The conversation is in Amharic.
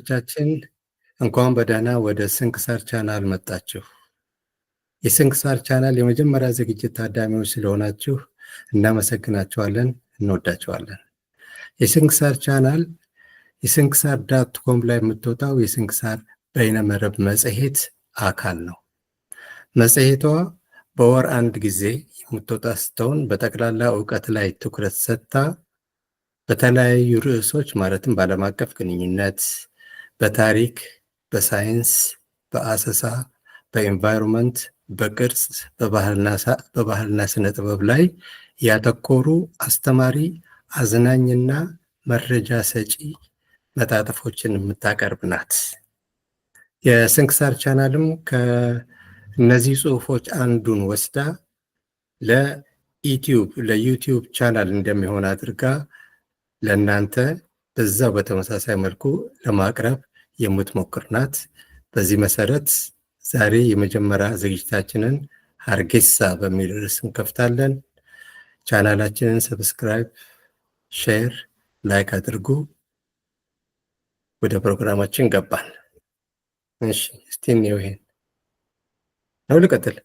ቻችን እንኳን በደህና ወደ ስንክሳር ቻናል መጣችሁ። የስንክሳር ቻናል የመጀመሪያ ዝግጅት ታዳሚዎች ስለሆናችሁ እናመሰግናችኋለን፣ እንወዳችኋለን። የስንክሳር ቻናል የስንክሳር ዳት ኮም ላይ የምትወጣው የስንክሳር በይነመረብ መጽሔት አካል ነው። መጽሔቷ በወር አንድ ጊዜ የምትወጣ ስትሆን በጠቅላላ እውቀት ላይ ትኩረት ሰጥታ በተለያዩ ርዕሶች ማለትም በዓለም አቀፍ ግንኙነት፣ በታሪክ፣ በሳይንስ፣ በአሰሳ፣ በኤንቫይሮንመንት፣ በቅርጽ፣ በባህልና ስነ ጥበብ ላይ ያተኮሩ አስተማሪ፣ አዝናኝና መረጃ ሰጪ መጣጥፎችን የምታቀርብ ናት። የስንክሳር ቻናልም ከእነዚህ ጽሑፎች አንዱን ወስዳ ለዩቲዩብ ቻናል እንደሚሆን አድርጋ ለእናንተ በዛው በተመሳሳይ መልኩ ለማቅረብ የምትሞክር ናት። በዚህ መሰረት ዛሬ የመጀመሪያ ዝግጅታችንን ሀርጌሳ በሚል ርዕስ እንከፍታለን። ቻናላችንን ሰብስክራይብ፣ ሼር፣ ላይክ አድርጉ። ወደ ፕሮግራማችን ገባን። እሺ እስቲ እንየው። ይሄን ነው ልቀጥል።